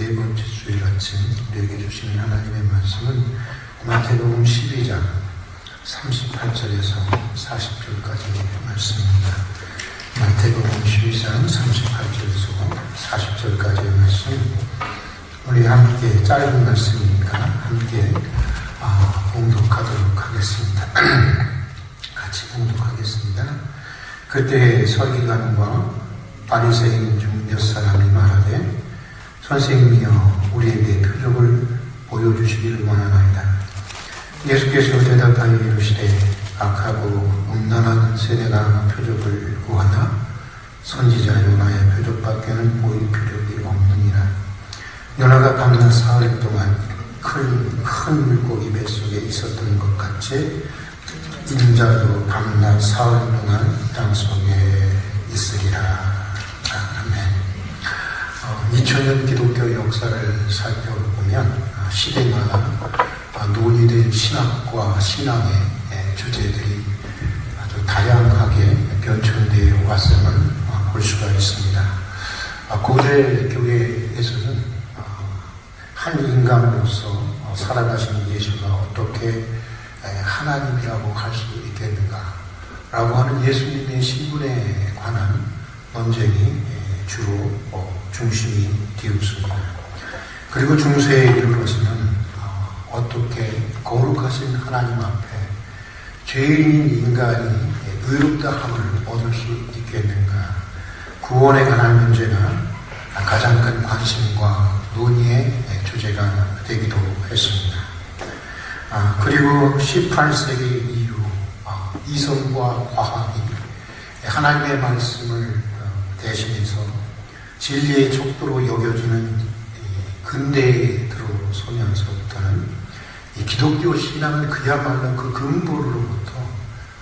네 번째 주일 아침 우리에게 주시는 하나님의 말씀은 마태복음 12장 38절에서 40절까지의 말씀입니다. 마태복음 12장 38절에서 40절까지의 말씀, 우리 함께 짧은 말씀이니까 함께 봉독하도록 하겠습니다. 같이 봉독하겠습니다. 그때 서기관과 바리새인 중 몇 사람이 말하되, 선생님이여, 우리에게 표적을 보여주시기를 원하나이다. 예수께서 대답하여 이르시되, 악하고 음란한 세대가 표적을 구하나 선지자 요나의 표적밖에는 보일 표적이 없느니라. 요나가 밤낮 사흘 동안 큰 물고기 뱃속에 있었던 것 같이 인자도 밤낮 사흘 동안 땅속에 있으리라. 아멘. 2000년 기독교 역사를 살펴보면 시대마다 논의된 신학과 신앙의 주제들이 아주 다양하게 변천되어 왔음을 볼 수가 있습니다. 고대 교회에서는 한 인간으로서 살아가신 예수가 어떻게 하나님이라고 할 수 있겠는가 라고 하는 예수님의 신분에 관한 논쟁이 주로 중심이 되었습니다. 그리고 중세에 이르러서는 어떻게 거룩하신 하나님 앞에 죄인인 인간이 의롭다함을 얻을 수 있겠는가, 구원에 관한 문제가 가장 큰 관심과 논의의 주제가 되기도 했습니다. 그리고 18세기 이후 이성과 과학이 하나님의 말씀을 대신해서 진리의 척도로 여겨지는 근대에 들어서면서부터는 이 기독교 신앙은 그야말로 그 근본으로부터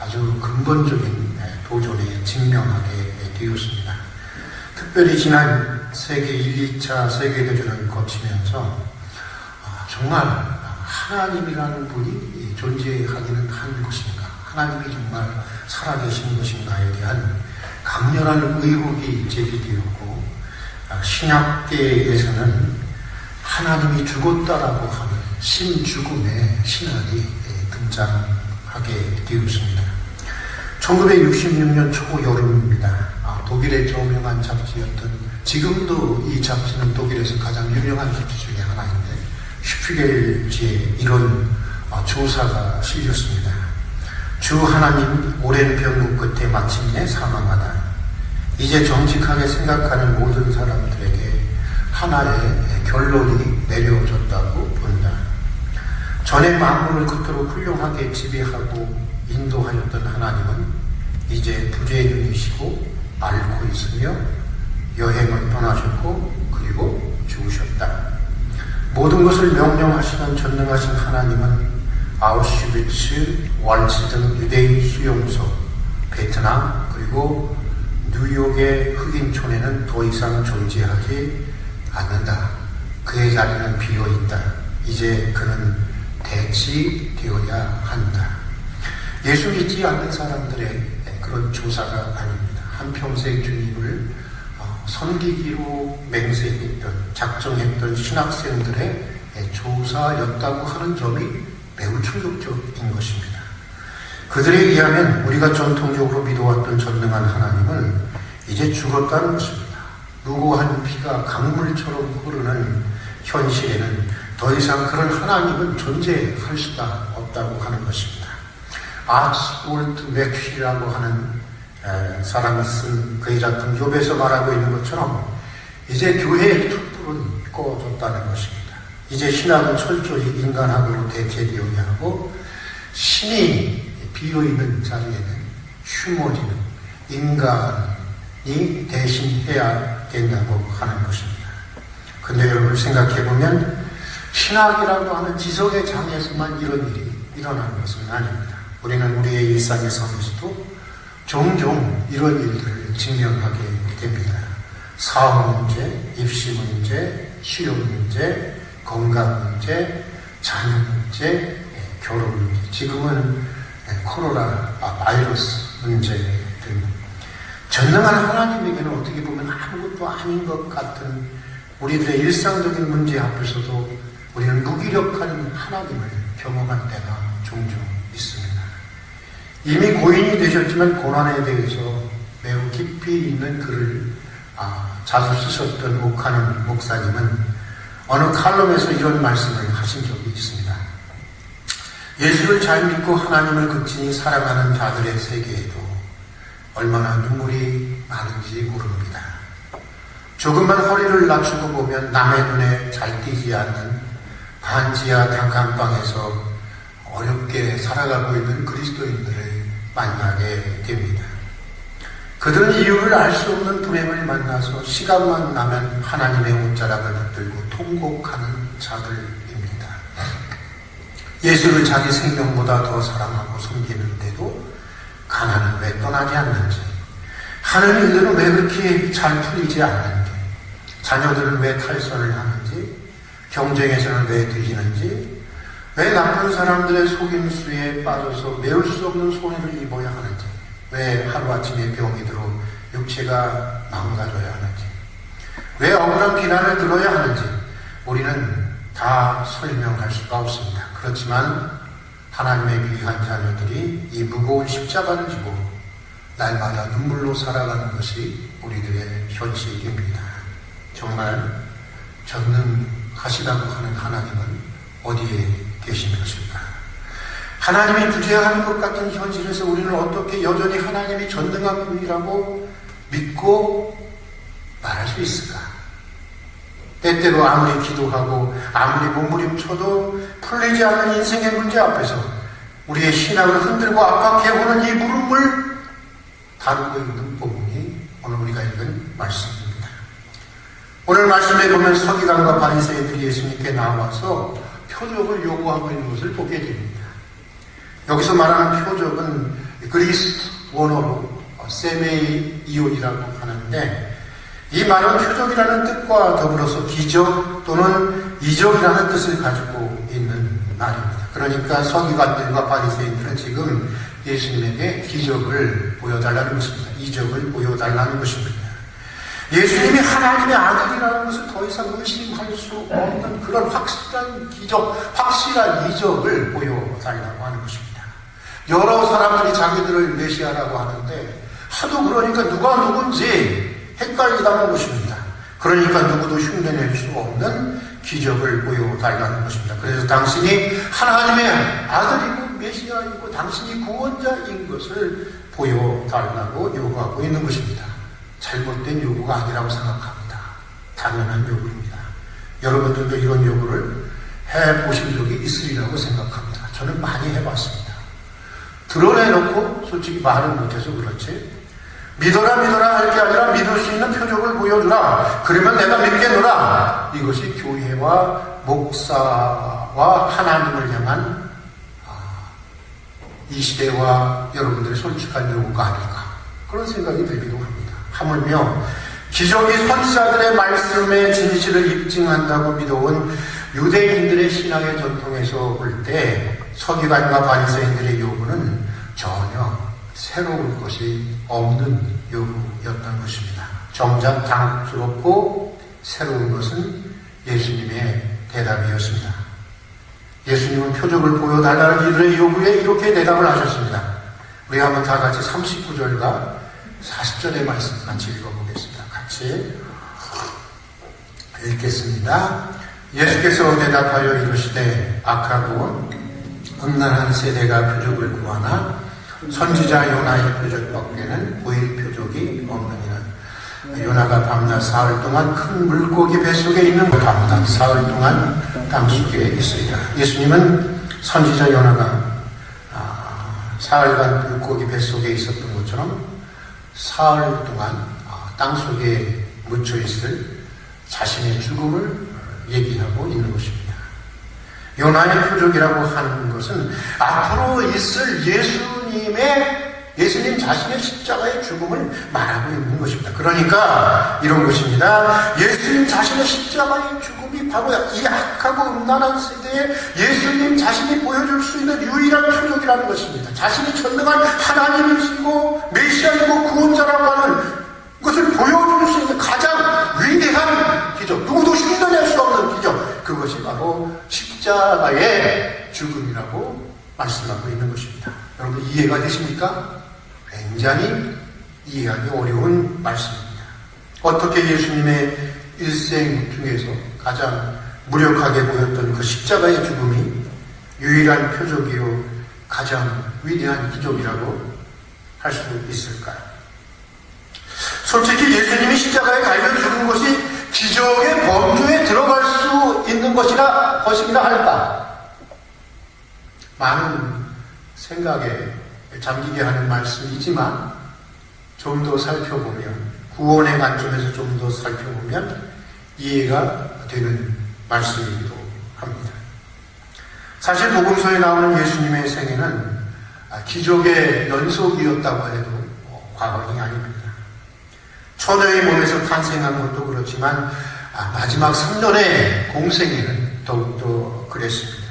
아주 근본적인 도전에 직면하게 되었습니다. 특별히 지난 세계 1, 2차 세계대전을 거치면서 정말 하나님이라는 분이 존재하기는 한 것인가, 하나님이 정말 살아계신 것인가에 대한 강렬한 의혹이 제기되었고, 신약계에서는 하나님이 죽었다라고 하는 신죽음의 신학이 등장하게 되었습니다. 1966년 초여름입니다. 독일의 저명한 잡지였던, 지금도 이 잡지는 독일에서 가장 유명한 잡지 중에 하나인데, 슈피겔지에 이런 조사가 실렸습니다. 주 하나님 오랜 병국 끝에 마침내 사망하다. 이제 정직하게 생각하는 모든 사람들에게 하나의 결론이 내려졌다고 본다. 전에 만물을 그토록 훌륭하게 지배하고 인도하였던 하나님은 이제 부재중이시고 앓고 있으며 여행을 떠나셨고 그리고 죽으셨다. 모든 것을 명령하시는 전능하신 하나님은 아우슈비츠, 왈츠 등 유대인 수용소, 베트남, 그리고 뉴욕의 흑인촌에는 더 이상 존재하지 않는다. 그의 자리는 비어있다. 이제 그는 대치되어야 한다. 예수 믿지 않는 사람들의 그런 조사가 아닙니다. 한평생 주님을 섬기기로 맹세했던, 작정했던 신학생들의 조사였다고 하는 점이 매우 충격적인 것입니다. 그들에 의하면 우리가 전통적으로 믿어왔던 전능한 하나님은 이제 죽었다는 것입니다. 무고한 피가 강물처럼 흐르는 현실에는 더 이상 그런 하나님은 존재할 수가 없다고 하는 것입니다. 아츠볼트 맥쉬라고 하는 사람이 쓴 그의 작품 욥에서 말하고 있는 것처럼 이제 교회의 촛불은 꺼졌다는 것입니다. 이제 신학은 철저히 인간학으로 대체되어야 하고, 신이 비어있는 자리에는 휴머지는 인간이 대신해야 된다고 하는 것입니다. 근데 여러분 생각해보면 신학이라고 하는 지성의 장에서만 이런 일이 일어나는 것은 아닙니다. 우리는 우리의 일상에서도 종종 이런 일들을 직면하게 됩니다. 사업 문제, 입시 문제, 실업 문제, 건강 문제, 자녀 문제, 결혼 문제, 지금은 코로나 바이러스 문제 등 전능한 하나님에게는 어떻게 보면 아무것도 아닌 것 같은 우리들의 일상적인 문제 앞에서도 우리는 무기력한 하나님을 경험할 때가 종종 있습니다. 이미 고인이 되셨지만 고난에 대해서 매우 깊이 있는 글을 자주 쓰셨던 옥하는 목사님은 어느 칼럼에서 이런 말씀을 하신 적이 있습니다. 예수를 잘 믿고 하나님을 극진히 사랑하는 자들의 세계에도 얼마나 눈물이 많은지 모릅니다. 조금만 허리를 낮추고 보면 남의 눈에 잘 띄지 않는 반지하 단칸방에서 어렵게 살아가고 있는 그리스도인들을 만나게 됩니다. 그들은 이유를 알 수 없는 불행을 만나서 시간만 나면 하나님의 옷자락을 붙들고 통곡하는 자들입니다. 예수를 자기 생명보다 더 사랑하고 섬기는데도 가난은 왜 떠나지 않는지, 하는 일들은 왜 그렇게 잘 풀리지 않는지, 자녀들은 왜 탈선을 하는지, 경쟁에서는 왜 뒤지는지, 왜 나쁜 사람들의 속임수에 빠져서 메울 수 없는 손해를 입어야 하는지, 왜 하루아침에 병이 들어 육체가 망가져야 하는지, 왜 억울한 비난을 들어야 하는지 우리는 다 설명할 수가 없습니다. 그렇지만 하나님의 귀한 자녀들이 이 무거운 십자가를 지고 날마다 눈물로 살아가는 것이 우리들의 현실입니다. 정말 전능하시다고 하는 하나님은 어디에 계신 것일까? 하나님이 부재하는 것 같은 현실에서 우리는 어떻게 여전히 하나님이 전능한 분이라고 믿고 말할 수 있을까? 때때로 아무리 기도하고 아무리 몸부림쳐도 풀리지 않는 인생의 문제 앞에서 우리의 신앙을 흔들고 압박해오는 이 물음을 다루고 있는 부분이 오늘 우리가 읽은 말씀입니다. 오늘 말씀에 보면 서기관과 바리새인들이 예수님께 나와서 표적을 요구하고 있는 것을 보게 됩니다. 여기서 말하는 표적은 그리스 원어로 세메이온이라고 하는데, 이 말은 표적이라는 뜻과 더불어서 기적 또는 이적이라는 뜻을 가지고 있는 말입니다. 그러니까 서기관들과 바리새인들은 지금 예수님에게 기적을 보여달라는 것입니다. 이적을 보여달라는 것입니다. 예수님이 하나님의 아들이라는 것을 더 이상 의심할 수 없는 그런 확실한 기적, 확실한 이적을 보여달라고 하는 것입니다. 여러 사람들이 자기들을 메시아라고 하는데 하도 그러니까 누가 누군지 헷갈리다는 것입니다. 그러니까 누구도 흉내낼 수 없는 기적을 보여달라는 것입니다. 그래서 당신이 하나님의 아들이고 메시아이고 당신이 구원자인 것을 보여달라고 요구하고 있는 것입니다. 잘못된 요구가 아니라고 생각합니다. 당연한 요구입니다. 여러분들도 이런 요구를 해보신 적이 있으리라고 생각합니다. 저는 많이 해봤습니다. 드러내놓고 솔직히 말을 못해서 그렇지, 믿어라 할 게 아니라 믿을 수 있는 표적을 보여주라, 그러면 내가 믿겠노라, 이것이 교회와 목사와 하나님을 향한 이 시대와 여러분들의 솔직한 요구가 아닐까, 그런 생각이 들기도 합니다. 하물며 기적이 선지자들의 말씀의 진실을 입증한다고 믿어온 유대인들의 신앙의 전통에서 볼 때 서기관과 바리새인들의 요구는 전혀 새로운 것이 없는 요구였던 것입니다. 정작 당혹스럽고 새로운 것은 예수님의 대답이었습니다. 예수님은 표적을 보여달라는 이들의 요구에 이렇게 대답을 하셨습니다. 우리 한번 다 같이 39절과 40절의 말씀 같이 읽어보겠습니다. 같이 읽겠습니다. 예수께서 대답하여 이르시되 악하고 음란한 세대가 표적을 구하나 선지자 요나의 표적밖에는 보일 표적이 없느니라. 요나가 밤낮 사흘 동안 큰 물고기 뱃속에 있는 것, 밤낮 사흘 동안 땅속에 있으리라. 예수님은 선지자 요나가 사흘간 물고기 뱃속에 있었던 것처럼 사흘 동안 땅속에 묻혀 있을 자신의 죽음을 얘기하고 있는 것입니다. 요나의 표적이라고 하는 것은 앞으로 있을 예수님 자신의 십자가의 죽음을 말하고 있는 것입니다. 그러니까 이런 것입니다. 예수님 자신의 십자가의 죽음이 바로 이 악하고 음란한 세대에 예수님 자신이 보여줄 수 있는 유일한 표적이라는 것입니다. 자신이 전능한 하나님이시고 메시아이고 구원자라고 하는 것을 보여줄 수 있는 가장 위대한 기적, 누구도 것이 바로 십자가의 죽음이라고 말씀하고 있는 것입니다. 여러분 이해가 되십니까? 굉장히 이해하기 어려운 말씀입니다. 어떻게 예수님의 일생 중에서 가장 무력하게 보였던 그 십자가의 죽음이 유일한 표적이요 가장 위대한 기적이라고 할 수 있을까요? 솔직히 예수님이 십자가에 달려 죽은 것이 기적의 범주에 들어갈 수 있는 것이라 할까? 많은 생각에 잠기게 하는 말씀이지만 좀 더 살펴보면, 구원의 관점에서 좀 더 살펴보면 이해가 되는 말씀이기도 합니다. 사실 복음서에 나오는 예수님의 생애는 기적의 연속이었다고 해도 과언이 아닙니다. 처녀의 몸에서 탄생한 것도 그렇지만 마지막 3년의 공생애는 더욱더 그랬습니다.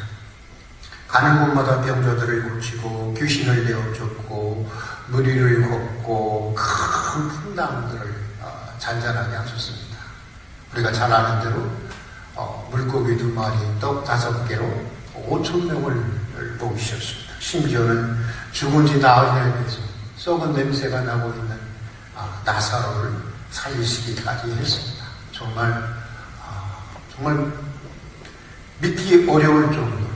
가는 곳마다 병자들을 고치고 귀신을 내어쫓고 무리를 걷고 큰 풍랑들을 잔잔하게 하셨습니다. 우리가 잘 아는 대로 물고기 2마리, 떡 5개로 5,000명을 먹이셨습니다. 심지어는 죽은 지 나흘에 대해서 썩은 냄새가 나고 있는 나사로를 살리시기까지 했습니다. 정말 믿기 어려울 정도로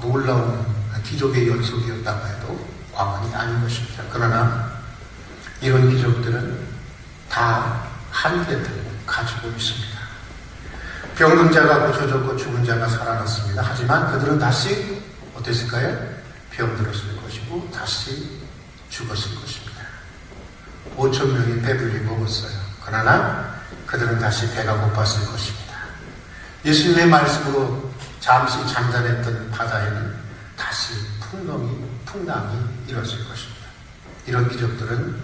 놀라운 기적의 연속이었다고 해도 과언이 아닌 것입니다. 그러나 이런 기적들은 다 한계를 가지고 있습니다. 병든 자가 고쳐졌고 죽은 자가 살아났습니다. 하지만 그들은 다시 어땠을까요? 병들었을 것이고 다시 죽었을 것입니다. 5,000명이 배불리 먹었어요. 그러나 그들은 다시 배가 고팠을 것입니다. 예수님의 말씀으로 잠시 잠잠했던 바다에는 다시 풍랑이 일었을 것입니다. 이런 기적들은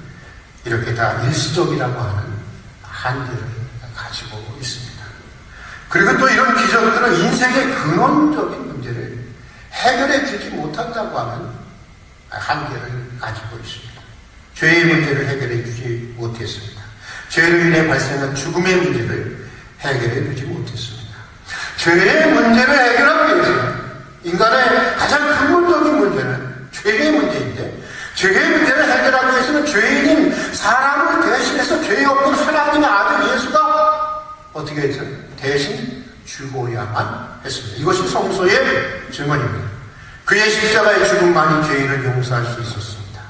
이렇게 다 일시적이라고 하는 한계를 가지고 있습니다. 그리고 또 이런 기적들은 인생의 근원적인 문제를 해결해 주지 못한다고 하는 한계를 가지고 있습니다. 죄의 문제를 해결해 주지 못했습니다. 죄로 인해 발생한 죽음의 문제를 해결해 주지 못했습니다. 죄의 문제를 해결하기 위해서는 인간의 가장 근본적인 문제는 죄의 문제인데, 죄의 문제를 해결하기 위해서는 죄인인 사람을 대신해서 죄 없는 하나님의 아들 예수가 어떻게 했죠? 대신 죽어야만 했습니다. 이것이 성서의 증언입니다. 그의 십자가의 죽음만이 죄인을 용서할 수 있었습니다.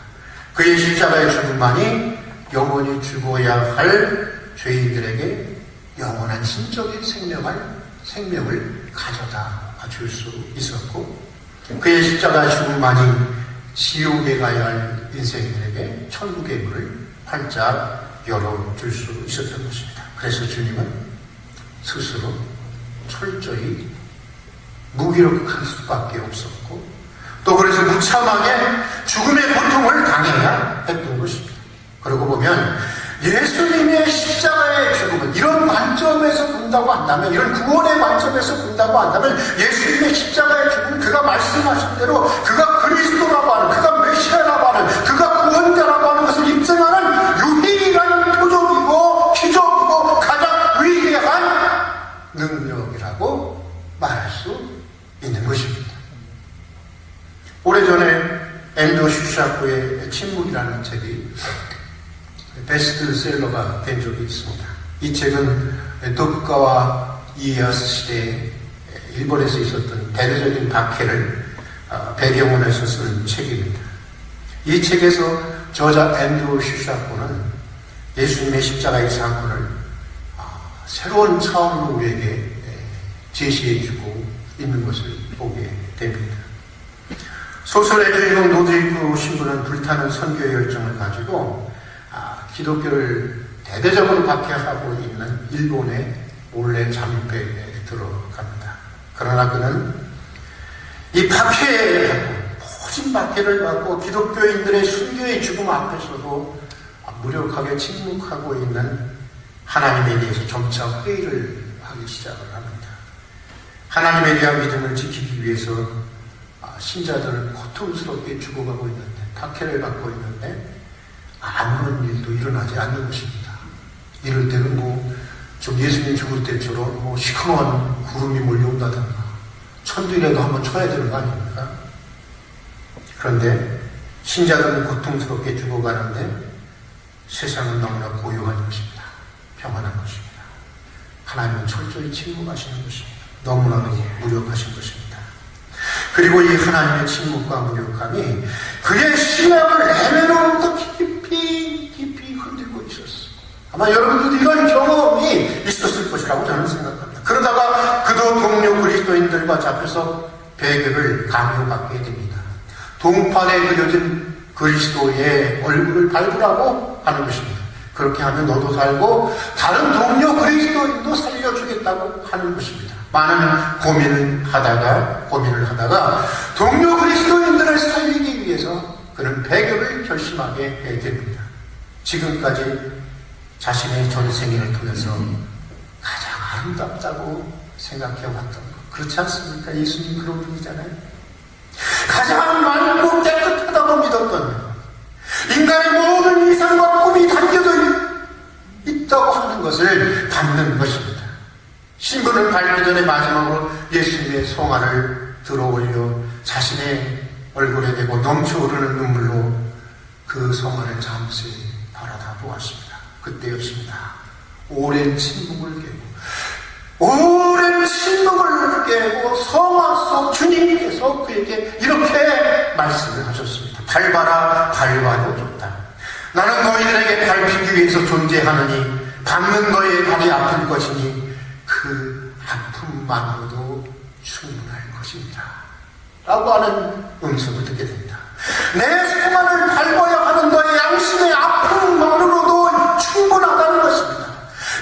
그의 십자가의 죽음만이 영원히 죽어야 할 죄인들에게 영원한 신적인 생명을 가져다 줄 수 있었고, 그의 십자가의 죽음만이 지옥에 가야 할 인생들에게 천국의 문을 활짝 열어줄 수 있었던 것입니다. 그래서 주님은 스스로 철저히 무기력할 수밖에 없었고, 또 그래서 무참하게 죽음의 고통을 당해야 했던 것입니다. 그러고 보면 예수님의 십자가의 죽음은 이런 관점에서 본다고 한다면, 이런 구원의 관점에서 본다고 한다면, 예수님의 십자가의 죽음은 그가 말씀하신 대로 그가 그리스도라고 하는, 그가 메시아라고 하는, 그가 구원자라고 하는 것을 입증하는 유일한 표적이고 기적이고 가장 위대한 능력이라고 말할 수 있는 것입니다. 오래전에 앤드루 슈샤코의 침묵이라는 책이 베스트셀러가 된 적이 있습니다. 이 책은 도쿠가와 이에야스 시대에 일본에서 있었던 대대적인 박해를 배경으로 해서 쓴 책입니다. 이 책에서 저자 앤드루 슈샤코는 예수님의 십자가의 사건을 새로운 차원으로 우리에게 제시해주고 있는 것을 보게 됩니다. 소설의 주인공 노드리크 신부는 불타는 선교의 열정을 가지고 기독교를 대대적으로 박해하고 있는 일본의 몰래 잠입에 들어갑니다. 그러나 그는 이 모진 박해를 받고 기독교인들의 순교의 죽음 앞에서도 무력하게 침묵하고 있는 하나님에 대해서 점차 회의를 하기 시작을 합니다. 하나님에 대한 믿음을 지키기 위해서 신자들은 고통스럽게 죽어가고 있는데, 박해를 받고 있는데 아무런 일도 일어나지 않는 것입니다. 이럴 때는 좀 예수님 죽을 때처럼 뭐 시커먼 구름이 몰려온다든가 천둥이라도 한번 쳐야 되는 거 아닙니까? 그런데 신자들은 고통스럽게 죽어가는데 세상은 너무나 고요한 것입니다. 평안한 것입니다. 하나님은 철저히 침묵하시는 것입니다. 너무나도 무력하신 것입니다. 그리고 이 하나님의 침묵과 무력함이 그의 신앙을 애매로부터 깊이 흔들고 있었어요. 아마 여러분들도 이런 경험이 있었을 것이라고 저는 생각합니다. 그러다가 그도 동료 그리스도인들과 잡혀서 배격을 강요받게 됩니다. 동판에 그려진 그리스도의 얼굴을 밟으라고 하는 것입니다. 그렇게 하면 너도 살고 다른 동료 그리스도인도 살려주겠다고 하는 것입니다. 많은 고민을 하다가 동료 그리스도인들을 살리기 위해서 그는 배격을 결심하게 됩니다. 지금까지 자신의 전생애를 통해서 가장 아름답다고 생각해왔던 것, 그렇지 않습니까? 예수님 그런 분이잖아요. 가장 맑고 깨끗하다고 믿었던 것, 인간의 모든 이상과 꿈이 담겨져 있다고 하는 것을 받는 것입니다. 신분을 밟기 전에 마지막으로 예수님의 성화를 들어올려 자신의 얼굴에 대고 넘쳐오르는 눈물로 그 성화를 잠시 바라다 보았습니다. 그때였습니다. 오랜 침묵을 깨고 성화 속 주님께서 그에게 이렇게 말씀을 하셨습니다. 밟아라, 밟아도 좋다. 나는 너희들에게 밟히기 위해서 존재하느니 밟는 너의 발이 아플 것이니 그 아픔만으로도 충분할 것입니다. 라고 하는 음성을 듣게 됩니다. 내 성화를 밟아야 하는 너의 양심의 아픔만으로도 충분하다는 것입니다.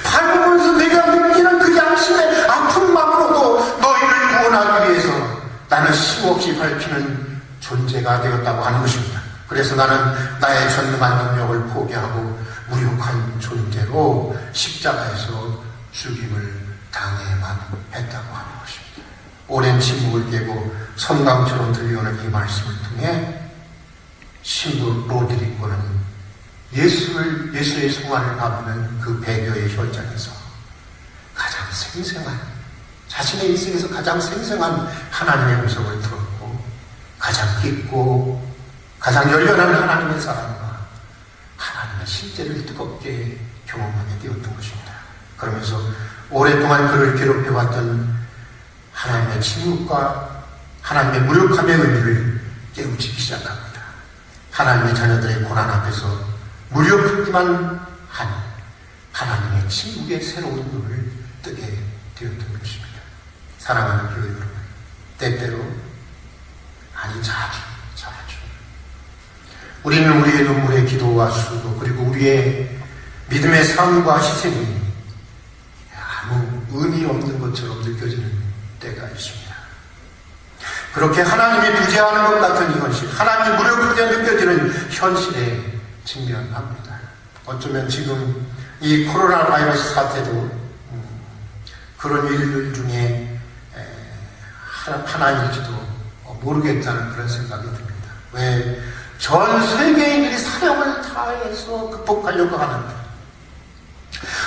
밟으면서 내가 느끼는 그 양심의 아픔만으로도 너희를 구원하기 위해서 나는 힘없이 밟히는 존재가 되었다고 하는 것입니다. 그래서 나는 나의 전능한 능력을 포기하고 무력한 존재로 십자가에서 죽임을 당해만 했다고 하는 것입니다. 오랜 침묵을 깨고 섬광처럼 들려오는 이 말씀을 통해 신부 로드리고는 예수의 성화를 받는 그 배교의 현장에서 가장 생생한, 자신의 인생에서 가장 생생한 하나님의 음성을 들었고 가장 깊고 가장 열렬한 하나님의 사랑과 하나님의 실제를 뜨겁게 경험하게 되었던 것입니다. 그러면서 오랫동안 그를 괴롭혀왔던 하나님의 침묵과 하나님의 무력함의 의미를 깨우치기 시작합니다. 하나님의 자녀들의 고난 앞에서 무력하기만 한 하나님의 침묵의 새로운 눈을 뜨게 되었던 것입니다. 사랑하는 교회 여러분, 때때로, 아니 자주 우리는 우리의 눈물의 기도와 수도 그리고 우리의 믿음의 삶과 희생이 아무 의미 없는 것처럼 느껴지는 때가 있습니다. 그렇게 하나님이 부재하는 것 같은 이 현실, 하나님이 무력하게 느껴지는 현실에 직면합니다. 어쩌면 지금 이 코로나 바이러스 사태도 그런 일들 중에 하나일지도 모르겠다는 그런 생각이 듭니다. 왜 전 세계인들이 사명을 다해서 극복하려고 하는데,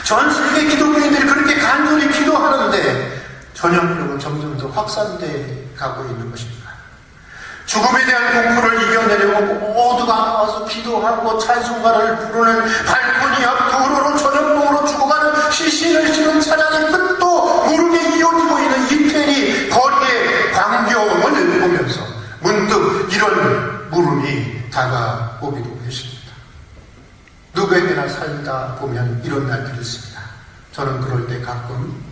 전 세계 기독교인들이 그렇게 간절히 기도하는데 전염병은 점점 더 확산돼 가고 있는 것입니다. 죽음에 대한 공포를 이겨내려고 모두가 나와서 기도하고 찬송가를 부르는 발코니 앞 도로로 전염병으로 죽어가는 시신을 실은 차량의 끝도 모르게 이어지고 있는 이태리 거리의 광경을 보면서 문득 이런 물음이 다가오기도 했습니다. 누구에게나 살다 보면 이런 날들이 있습니다. 저는 그럴 때 가끔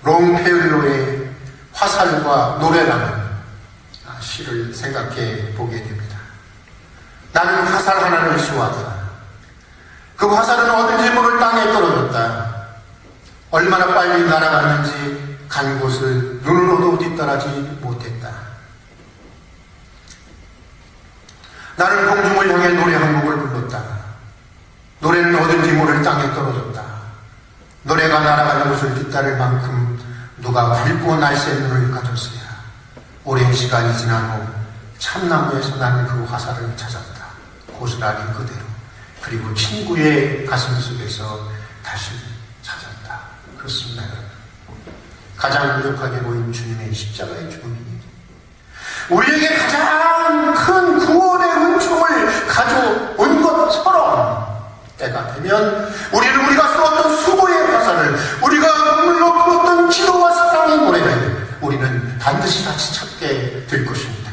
롱페울로의 화살과 노래라는 시를 생각해 보게 됩니다. 나는 화살 하나를 쏘았다. 그 화살은 어딘지 모를 땅에 떨어졌다. 얼마나 빨리 날아갔는지 간 곳을 눈으로도 뒤따라지 못했다. 나는 공중을 향해 노래 한 곡을 불렀다. 노래는 어딘지 모를 땅에 떨어졌다. 노래가 날아가는 곳을 뒤따를 만큼 누가 밝고 날쌘 눈을 가졌어야 오랜 시간이 지난 후 참나무에서 난 그 화살을 찾았다. 고스란히 그대로. 그리고 친구의 가슴 속에서 다시 찾았다. 그렇습니다. 가장 무력하게 보인 주님의 십자가의 죽음이 우리에게 가장 큰 구원의 은총을 가져온 것처럼 때가 되면 우리는 우리가 쏘았던 수고의 화살을, 우리가 눈물로 부었던 기도와 사랑의 노래를 우리는 반드시 다시 찾게 될 것입니다.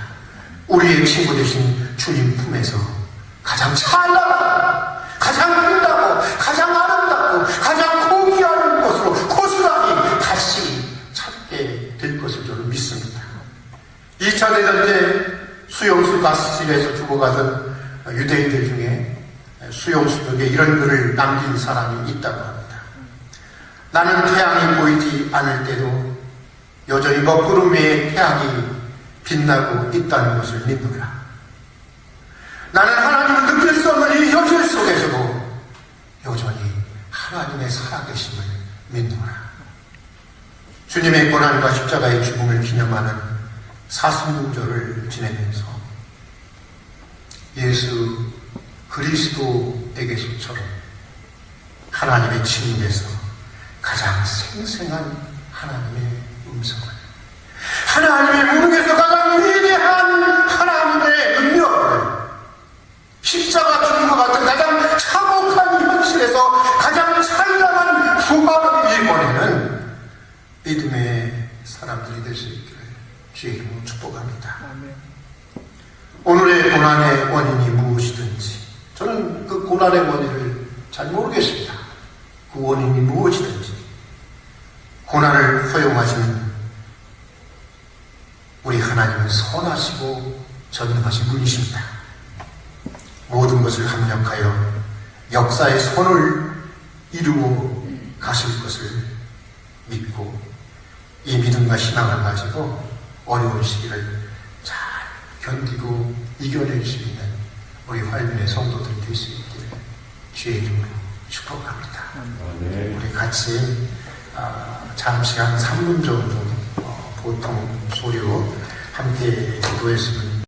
우리의 친구 되신 주님 품에서 가장 찬란하고 가장 빛나고 가장 아름답고 가장 고귀한 것으로 고스란히 다시 찾게 될 것을 저는 믿습니다. 2차 대전 때 수용수 가스실에서 죽어가던 유대인들 중에 수용수벽에 이런 글을 남긴 사람이 있다고 합니다. 나는 태양이 보이지 않을 때도 여전히 먹구름 위에 태양이 빛나고 있다는 것을 믿노라. 나는 하나님을 느낄 수 없는 이 현실 속에서도 여전히 하나님의 살아계심을 믿노라. 주님의 고난과 십자가의 죽음을 기념하는 사순절을 지내면서 예수 그리스도에게서처럼 하나님의 친구에서 가장 생생한 하나님의 음성을, 하나님의 무능에서 가장 위대한 하나님의 능력을, 십자가 죽은 것 같은 가장 참혹한 현실에서 가장 찬란한 부활을 이뤄내는 믿음의 사람들이 될 수 있기를 주의 이름으로 축복합니다. 오늘의 고난의 원인이 무엇이든지, 저는 그 고난의 원인을 잘 모르겠습니다. 그 원인이 무엇이든지 고난을 허용하시는 우리 하나님은 선하시고 전능하신 분이십니다. 모든 것을 합력하여 역사의 선을 이루어 가실 것을 믿고 이 믿음과 신앙을 가지고 어려운 시기를 잘 견디고 이겨낼 수 있는 우리 활민의 성도들이 될 수 있기를 주의 이름으로 축복합니다. 우리 같이 잠시 한 3분 정도 보통 소리로 함께 기도했으면